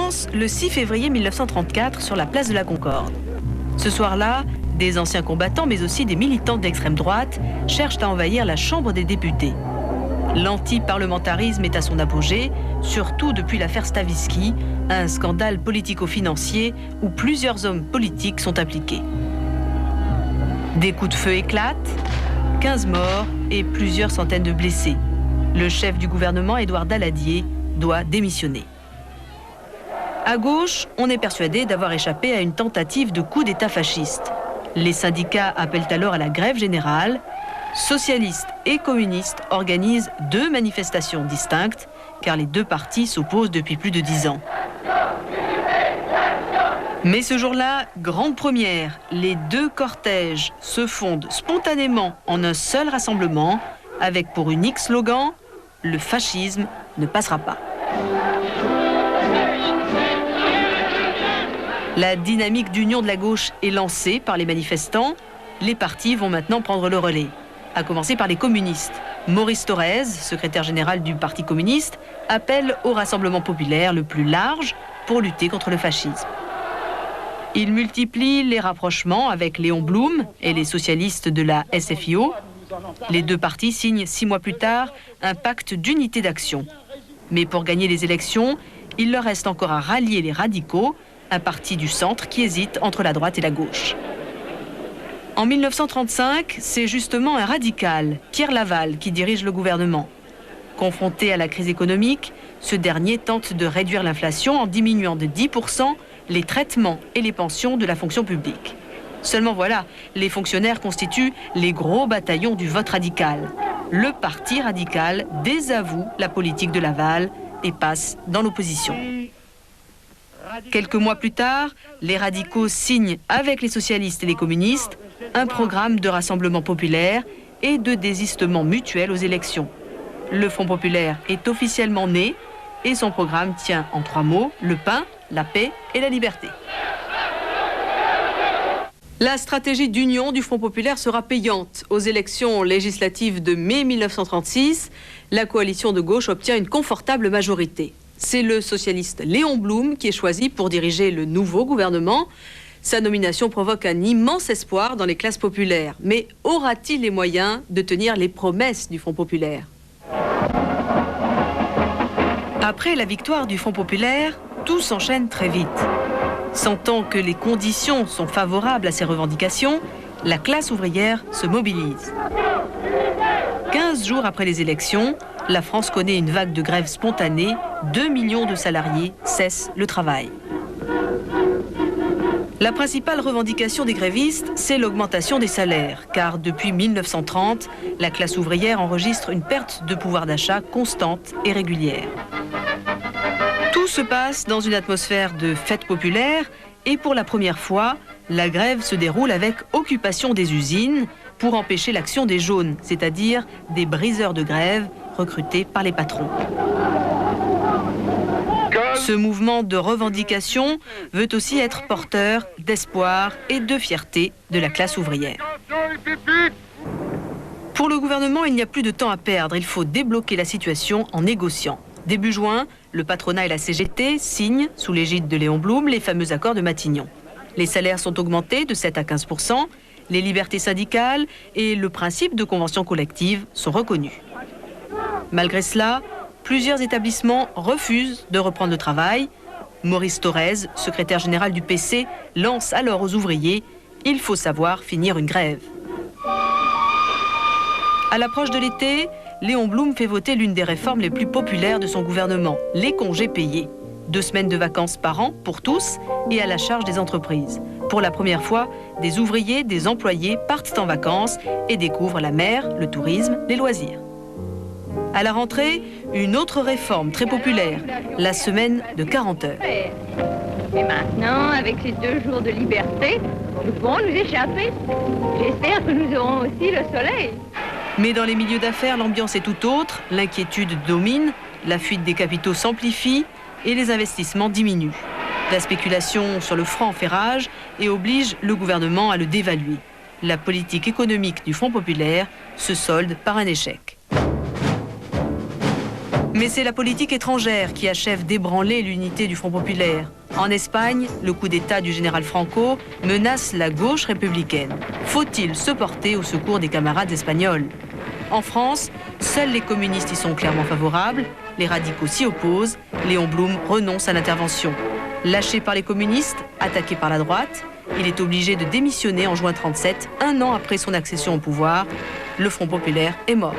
commence le 6 février 1934 sur la place de la Concorde. Ce soir-là, des anciens combattants, mais aussi des militants d'extrême droite, cherchent à envahir la Chambre des députés. L'anti-parlementarisme est à son apogée, surtout depuis l'affaire Stavisky, un scandale politico-financier où plusieurs hommes politiques sont impliqués. Des coups de feu éclatent, 15 morts et plusieurs centaines de blessés. Le chef du gouvernement, Édouard Daladier, doit démissionner. À gauche, on est persuadé d'avoir échappé à une tentative de coup d'État fasciste. Les syndicats appellent alors à la grève générale. Socialistes et communistes organisent 2 manifestations distinctes, car les 2 partis s'opposent depuis plus de 10 ans. Mais ce jour-là, grande première, les 2 cortèges se fondent spontanément en un seul rassemblement, avec pour unique slogan « Le fascisme ne passera pas ». La dynamique d'union de la gauche est lancée par les manifestants. Les partis vont maintenant prendre le relais, à commencer par les communistes. Maurice Thorez, secrétaire général du Parti communiste, appelle au rassemblement populaire le plus large pour lutter contre le fascisme. Il multiplie les rapprochements avec Léon Blum et les socialistes de la SFIO. Les 2 partis signent 6 mois plus tard un pacte d'unité d'action. Mais pour gagner les élections, il leur reste encore à rallier les radicaux, un parti du centre qui hésite entre la droite et la gauche. En 1935, c'est justement un radical, Pierre Laval, qui dirige le gouvernement. Confronté à la crise économique, ce dernier tente de réduire l'inflation en diminuant de 10% les traitements et les pensions de la fonction publique. Seulement voilà, les fonctionnaires constituent les gros bataillons du vote radical. Le parti radical désavoue la politique de Laval et passe dans l'opposition. Quelques mois plus tard, les radicaux signent avec les socialistes et les communistes un programme de rassemblement populaire et de désistement mutuel aux élections. Le Front populaire est officiellement né et son programme tient en 3 mots, le pain, la paix et la liberté. La stratégie d'union du Front populaire sera payante. Aux élections législatives de mai 1936, la coalition de gauche obtient une confortable majorité. C'est le socialiste Léon Blum qui est choisi pour diriger le nouveau gouvernement. Sa nomination provoque un immense espoir dans les classes populaires. Mais aura-t-il les moyens de tenir les promesses du Front populaire? Après la victoire du Front populaire, tout s'enchaîne très vite. Sentant que les conditions sont favorables à ses revendications, la classe ouvrière se mobilise. 15 jours après les élections, la France connaît une vague de grève spontanée. 2 millions de salariés cessent le travail. La principale revendication des grévistes, c'est l'augmentation des salaires, car depuis 1930, la classe ouvrière enregistre une perte de pouvoir d'achat constante et régulière. Tout se passe dans une atmosphère de fête populaire et pour la première fois, la grève se déroule avec occupation des usines pour empêcher l'action des jaunes, c'est-à-dire des briseurs de grève recrutés par les patrons. Ce mouvement de revendication veut aussi être porteur d'espoir et de fierté de la classe ouvrière. Pour le gouvernement, il n'y a plus de temps à perdre. Il faut débloquer la situation en négociant. Début juin, le patronat et la CGT signent, sous l'égide de Léon Blum, les fameux accords de Matignon. Les salaires sont augmentés de 7 à 15%, les libertés syndicales et le principe de convention collective sont reconnus. Malgré cela, plusieurs établissements refusent de reprendre le travail. Maurice Thorez, secrétaire général du PC, lance alors aux ouvriers « Il faut savoir finir une grève ». À l'approche de l'été, Léon Blum fait voter l'une des réformes les plus populaires de son gouvernement, les congés payés. 2 semaines de vacances par an pour tous et à la charge des entreprises. Pour la première fois, des ouvriers, des employés partent en vacances et découvrent la mer, le tourisme, les loisirs. À la rentrée, une autre réforme très populaire, la semaine de 40 heures. Et maintenant, avec ces 2 jours de liberté, nous pouvons nous échapper. J'espère que nous aurons aussi le soleil. Mais dans les milieux d'affaires, l'ambiance est tout autre, l'inquiétude domine, la fuite des capitaux s'amplifie et les investissements diminuent. La spéculation sur le franc fait rage et oblige le gouvernement à le dévaluer. La politique économique du Front populaire se solde par un échec. Mais c'est la politique étrangère qui achève d'ébranler l'unité du Front populaire. En Espagne, le coup d'État du général Franco menace la gauche républicaine. Faut-il se porter au secours des camarades espagnols? En France, seuls les communistes y sont clairement favorables, les radicaux s'y opposent, Léon Blum renonce à l'intervention. Lâché par les communistes, attaqué par la droite, il est obligé de démissionner en juin 1937, un an après son accession au pouvoir. Le Front populaire est mort.